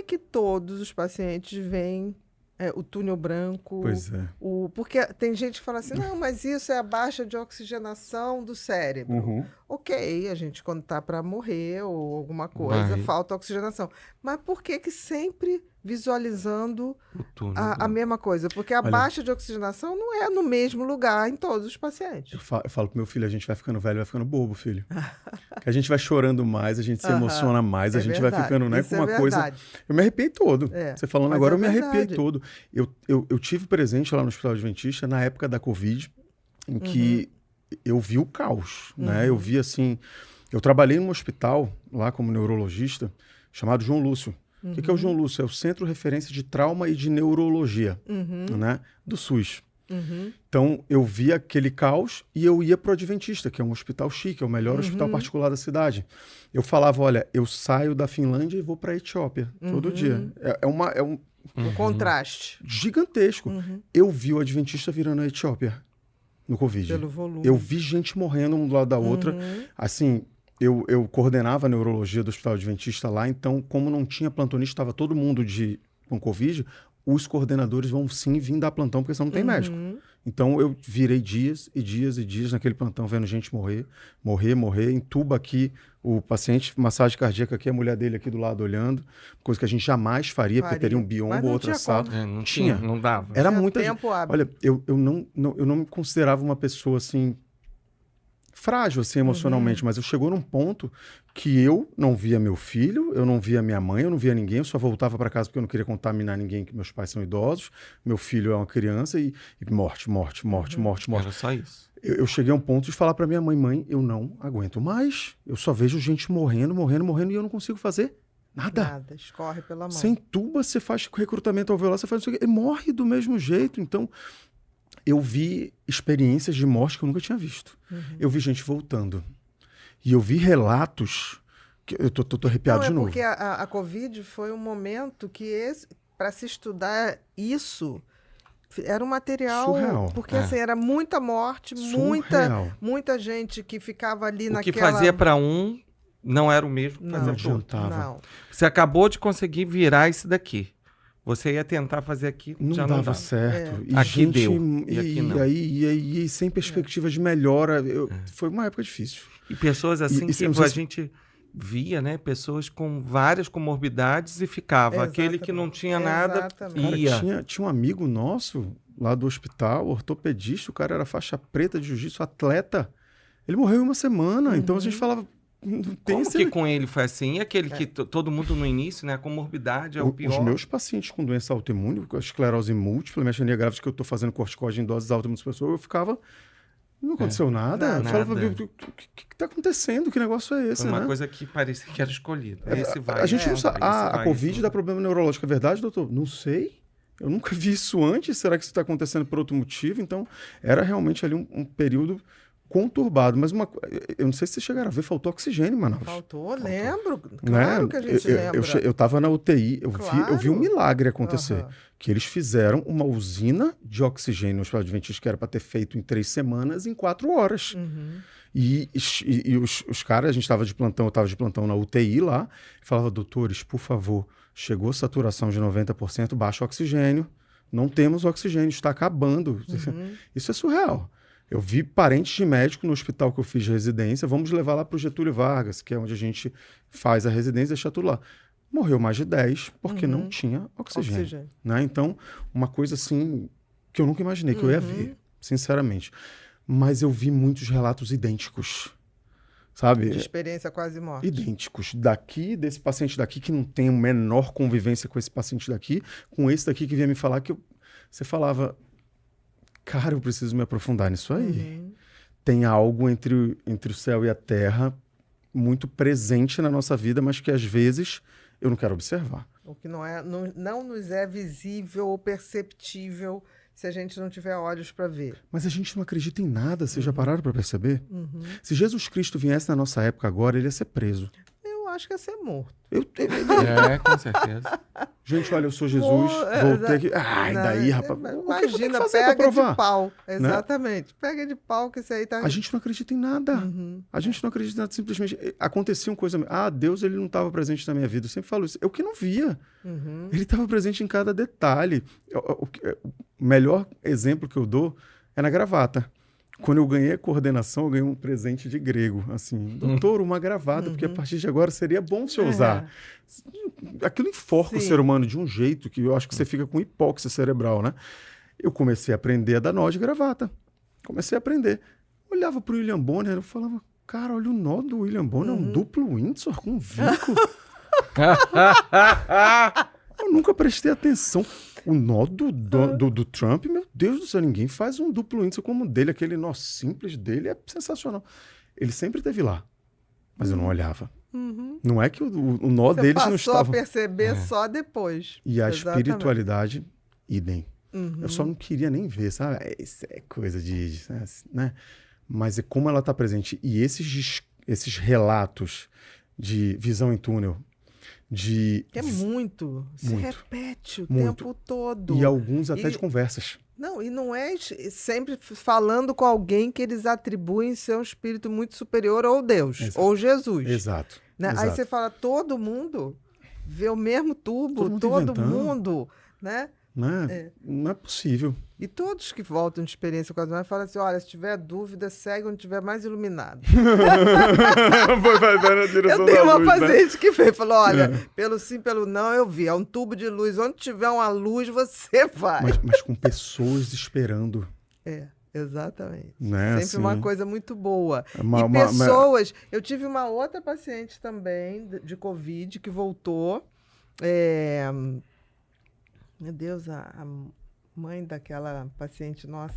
que todos os pacientes veem o túnel branco? Pois é. Porque tem gente que fala assim, não, mas isso é a baixa de oxigenação do cérebro. Uhum. Ok, a gente quando está para morrer ou alguma coisa, falta oxigenação. Mas por que sempre visualizando a mesma coisa? Porque a baixa de oxigenação não é no mesmo lugar em todos os pacientes. Eu falo pro meu filho, a gente vai ficando velho, vai ficando bobo, filho. Que a gente vai chorando mais, a gente se emociona mais, a gente vai ficando, né, com uma coisa... Eu me arrepiei todo. Você falando agora, eu me arrepiei todo. Eu tive presente lá no Hospital Adventista na época da Covid, em que eu vi o caos, né? Eu vi assim... Eu trabalhei num hospital lá como neurologista chamado João Lúcio. O que é o João Lúcio? É o Centro Referência de Trauma e de Neurologia, né? Do SUS. Então, eu via aquele caos e eu ia para o Adventista, que é um hospital chique, é o melhor hospital particular da cidade. Eu falava, olha, eu saio da Finlândia e vou para a Etiópia todo dia. É um contraste gigantesco. Eu vi o Adventista virando a Etiópia no Covid. Pelo volume. Eu vi gente morrendo um do lado da outra. Assim, eu coordenava a neurologia do Hospital Adventista lá, então, como não tinha plantonista, estava todo mundo com Covid, os coordenadores vão sim vir dar plantão, porque senão não tem médico. Então, eu virei dias e dias e dias naquele plantão, vendo gente morrer, entuba aqui o paciente, massagem cardíaca aqui, a mulher dele aqui do lado olhando, coisa que a gente jamais faria, porque teria um biombo ou outra sala. Não tinha, não dava. Era muita tempo gente. hábil. Olha, eu não me considerava uma pessoa assim... frágil, assim, emocionalmente, mas eu chegou num ponto que eu não via meu filho, eu não via minha mãe, eu não via ninguém, eu só voltava para casa porque eu não queria contaminar ninguém, que meus pais são idosos, meu filho é uma criança e morte. Era só isso. Eu cheguei a um ponto de falar para minha mãe, eu não aguento mais, eu só vejo gente morrendo e eu não consigo fazer nada. Escorre pela mão. Você entuba, você faz recrutamento alveolar, você faz isso aqui, e morre do mesmo jeito, então... Eu vi experiências de morte que eu nunca tinha visto. Eu vi gente voltando. E eu vi relatos... que eu tô arrepiado de novo. Porque a Covid foi um momento que, para se estudar isso, era um material... surreal. Porque assim, era muita morte, muita gente que ficava ali naquela... O que fazia para um não era o mesmo que fazia para o outro. Não. Você acabou de conseguir virar isso daqui. Você ia tentar fazer aqui, não já dava não dava certo. E aqui gente, deu. E aqui não. E sem perspectiva de melhora. Foi uma época difícil. E pessoas assim que a gente via, né? Pessoas com várias comorbidades e ficava. Exatamente. Aquele que não tinha nada Exatamente. ia. Tinha um amigo nosso lá do hospital, ortopedista, o cara era faixa preta de jiu-jitsu, atleta. Ele morreu em uma semana. Então a gente falava... Como que com ele foi assim? E aquele que todo mundo no início, né? A comorbidade é o pior. Os meus pacientes com doença autoimune, com esclerose múltipla, miastenia graves, que eu estou fazendo corticóide em doses altas muitas pessoas, eu ficava... Não aconteceu nada. Eu falava, o que está acontecendo? Que negócio é esse, Foi uma né? coisa que parecia que era escolhida. A gente não sabe. A Covid dá problema neurológico, é verdade, doutor? Não sei. Eu nunca vi isso antes. Será que isso está acontecendo por outro motivo? Então, era realmente ali um período... conturbado, mas eu não sei se vocês chegaram a ver, faltou oxigênio em Manaus. Faltou. Lembro, claro que a gente lembra. Eu estava na UTI, eu vi um milagre acontecer, que eles fizeram uma usina de oxigênio no Hospital Adventista que era para ter feito em 3 semanas, em 4 horas. E os caras, a gente estava de plantão, eu estava de plantão na UTI lá, e falava, doutores, por favor, chegou saturação de 90%, baixa oxigênio, não temos oxigênio, está acabando. Isso é surreal. Eu vi parentes de médico no hospital que eu fiz residência, vamos levar lá para o Getúlio Vargas, que é onde a gente faz a residência, deixa tudo lá. Morreu mais de 10 porque não tinha oxigênio. Né? Então, uma coisa assim que eu nunca imaginei que eu ia ver, sinceramente. Mas eu vi muitos relatos idênticos, sabe? De experiência quase morte. Idênticos. Desse paciente daqui que não tem a menor convivência com esse paciente daqui, com esse daqui que vinha me falar que você falava... Cara, eu preciso me aprofundar nisso aí. Tem algo entre o céu e a terra muito presente na nossa vida, mas que às vezes eu não quero observar. O que não nos é visível ou perceptível se a gente não tiver olhos para ver. Mas a gente não acredita em nada, vocês já pararam para perceber? Se Jesus Cristo viesse na nossa época agora, ele ia ser preso. Eu acho que é ser morto. Com certeza. Gente, olha, eu sou Jesus, voltei aqui. Ai, daí, rapaz. Imagina, pega de pau. Exatamente. Né? Pega de pau que isso aí tá... A gente não acredita em nada. A gente não acredita em nada, simplesmente. Aconteciam coisas... Deus, ele não estava presente na minha vida. Eu sempre falo isso. Eu que não via. Ele estava presente em cada detalhe. O melhor exemplo que eu dou é na gravata. Quando eu ganhei a coordenação, eu ganhei um presente de grego. Assim, doutor, uma gravata, porque a partir de agora seria bom você usar. Aquilo enforca o ser humano de um jeito que eu acho que você fica com hipóxia cerebral, né? Eu comecei a aprender a dar nó de gravata. Comecei a aprender. Olhava para o William Bonner, eu falava, cara, olha o nó do William Bonner, é um duplo Windsor com vinco. Eu nunca prestei atenção. O nó do Trump, meu Deus do céu, ninguém faz um duplo Windsor como o dele. Aquele nó simples dele é sensacional. Ele sempre esteve lá, mas eu não olhava. Não é que o nó deles não estava... Passou a perceber só depois. E a espiritualidade, idem. Eu só não queria nem ver, sabe? Isso é coisa de... né? Mas é como ela está presente. E esses relatos de visão em túnel, que é muito. Se repete o tempo todo. E alguns até de conversas. Não, e não é sempre falando com alguém que eles atribuem ser um espírito muito superior ou Deus, ou Jesus. Exato. Né? Exato. Aí você fala, todo mundo vê o mesmo tubo, todo mundo, né? Não é possível. E todos que voltam de experiência com as mães falam assim, olha, se tiver dúvida, segue onde tiver mais iluminado. Eu tenho uma paciente que veio e falou, olha, pelo sim, pelo não, eu vi. É um tubo de luz. Onde tiver uma luz, você vai. Mas com pessoas esperando. Exatamente. Né? Sempre assim, uma coisa muito boa. E pessoas... Eu tive uma outra paciente também, de Covid, que voltou. Meu Deus, a mãe daquela paciente nossa,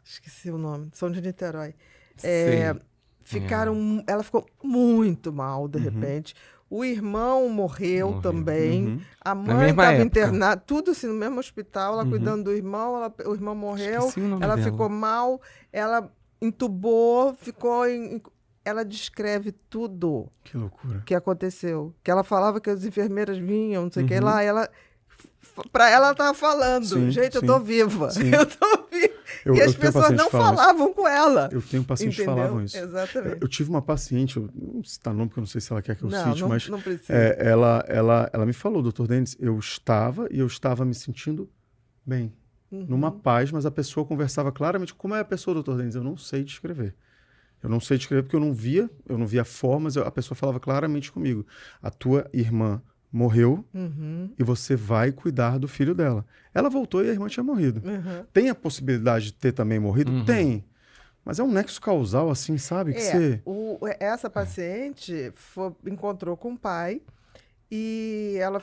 esqueci o nome, São de Niterói. Ela ficou muito mal, de repente. O irmão morreu também. A mãe estava internada, tudo assim, no mesmo hospital, ela cuidando do irmão, o irmão morreu, ela ficou mal, ela entubou, ela descreve tudo. Que loucura. Que aconteceu. Que ela falava que as enfermeiras vinham, não sei o que lá, para ela estava falando, gente, eu tô viva. Eu tô viva. E as pessoas não falavam com ela. Eu tenho pacientes que falavam isso. Exatamente. Eu tive uma paciente, eu não vou citar nome, porque eu não sei se ela quer que eu cite, mas não precisa. Ela me falou, doutor Denis, eu estava me sentindo bem, numa paz, mas a pessoa conversava claramente. Como é a pessoa, doutor Denis? Eu não sei descrever. Eu não sei descrever porque eu não via formas, a pessoa falava claramente comigo. A tua irmã morreu e você vai cuidar do filho dela. Ela voltou e a irmã tinha morrido. Tem a possibilidade de ter também morrido? Tem. Mas é um nexo causal, assim, sabe? Essa paciente encontrou com o pai e ela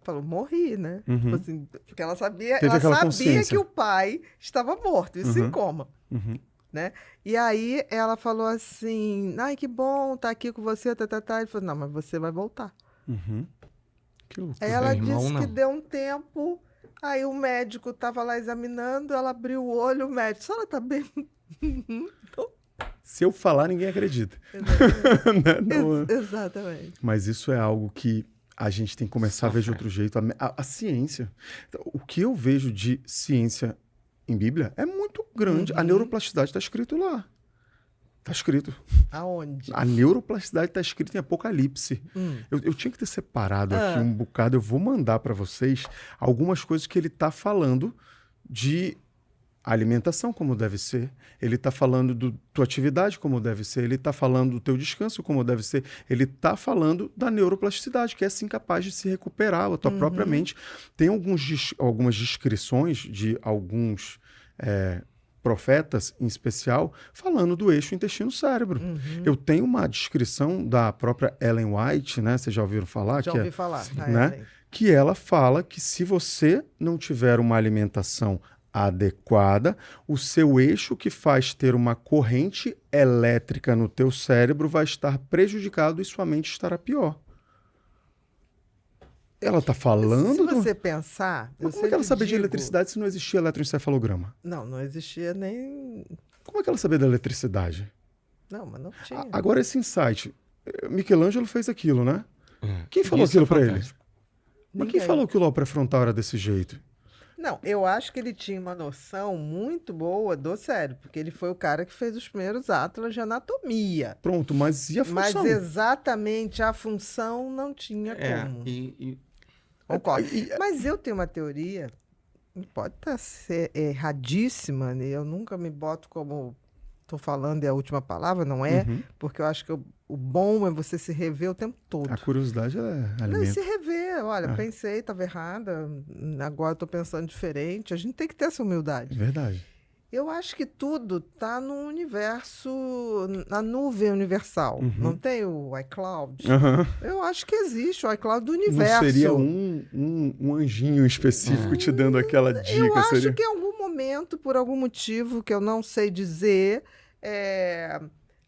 falou, morri, né? Tipo assim, porque ela sabia que o pai estava morto, isso em coma. Né? E aí ela falou assim, ai, que bom, tá aqui com você, Ele falou, não, mas você vai voltar. Que loucura. Aí ela disse que deu um tempo, aí o médico estava lá examinando, ela abriu o olho, o médico, a senhora tá bem? Se eu falar, ninguém acredita. Exatamente. Mas isso é algo que a gente tem que começar a ver de outro jeito. A ciência. O que eu vejo de ciência em Bíblia é muito grande. A neuroplasticidade está escrito lá. Está escrito. Aonde? A neuroplasticidade está escrita em Apocalipse. Eu tinha que ter separado aqui um bocado. Eu vou mandar para vocês algumas coisas que ele está falando de alimentação, como deve ser. Ele está falando da tua atividade, como deve ser. Ele está falando do teu descanso, como deve ser. Ele está falando da neuroplasticidade, que é assim capaz de se recuperar a tua própria mente. Tem algumas descrições de alguns profetas, em especial, falando do eixo intestino-cérebro. Eu tenho uma descrição da própria Ellen White, né? Vocês já ouviram falar? Já ouvi falar. Né? Que ela fala que se você não tiver uma alimentação adequada, o seu eixo que faz ter uma corrente elétrica no teu cérebro vai estar prejudicado e sua mente estará pior. Ela está falando... Se você pensar... Como é que ela sabia de eletricidade se não existia eletroencefalograma? Não existia nem... Como é que ela sabia da eletricidade? Não, mas não tinha. Agora esse insight, Michelangelo fez aquilo, né? Quem falou aquilo para ele? Mas quem falou que o lobo pré-frontal era desse jeito? Não, eu acho que ele tinha uma noção muito boa do cérebro, porque ele foi o cara que fez os primeiros atlas de anatomia. Pronto, mas e a função? Mas exatamente a função não tinha como. Concordo. Mas eu tenho uma teoria, pode ser erradíssima, né? Eu nunca me boto como estou falando é a última palavra, não é? Porque eu acho que o bom é você se rever o tempo todo. A curiosidade é alimento. Se rever, olha, pensei, estava errada, agora estou pensando diferente. A gente tem que ter essa humildade. Verdade. Eu acho que tudo está no universo, na nuvem universal. Não tem o iCloud? Eu acho que existe o iCloud do universo. Não seria um anjinho específico te dando aquela dica? Eu acho que em algum momento, por algum motivo que eu não sei dizer,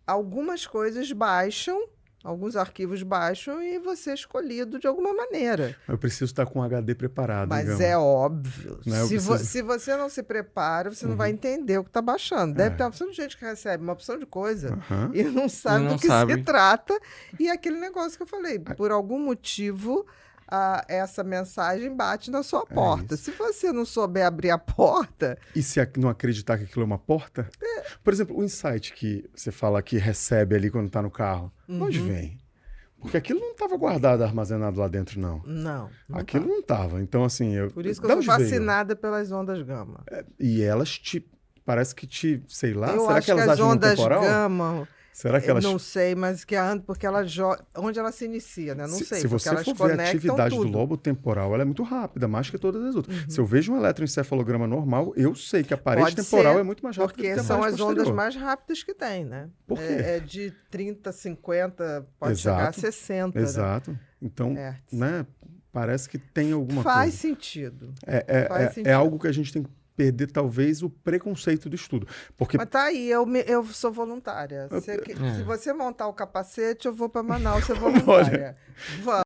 algumas coisas baixam, alguns arquivos baixam e você é escolhido de alguma maneira. Eu preciso estar com o HD preparado. Mas digamos. é óbvio. Não, se você não se prepara, você não vai entender o que está baixando. Deve ter uma opção de gente que recebe uma opção de coisa e não sabe do que se trata. E aquele negócio que eu falei, por algum motivo, essa mensagem bate na sua porta. Se você não souber abrir a porta... E se não acreditar que aquilo é uma porta? Por exemplo, o insight que você fala que recebe ali quando está no carro, de onde vem? Porque aquilo não estava guardado, armazenado lá dentro, não. Não aquilo não estava. Então, assim... Por isso que eu sou fascinada pelas ondas gama. E elas parece que sei lá, eu será acho que elas agem no temporal? As ondas gama... Será que elas... Não sei, mas que porque ela joga... Onde ela se inicia, né? Não sei, se você elas for ver a atividade tudo. do lobo temporal, ela é muito rápida, mais que todas as outras. Se eu vejo um eletroencefalograma normal, eu sei que a parede temporal é muito mais rápida porque são as ondas mais rápidas que tem, né? Por quê? É de 30, 50, pode chegar a 60. Exato. Né? Então, né, parece que tem alguma Faz coisa. Sentido. É algo que a gente tem que perder, talvez, o preconceito do estudo. Porque... Mas tá aí, eu sou voluntária. Se você montar o capacete, eu vou para Manaus ser voluntária. Vamos.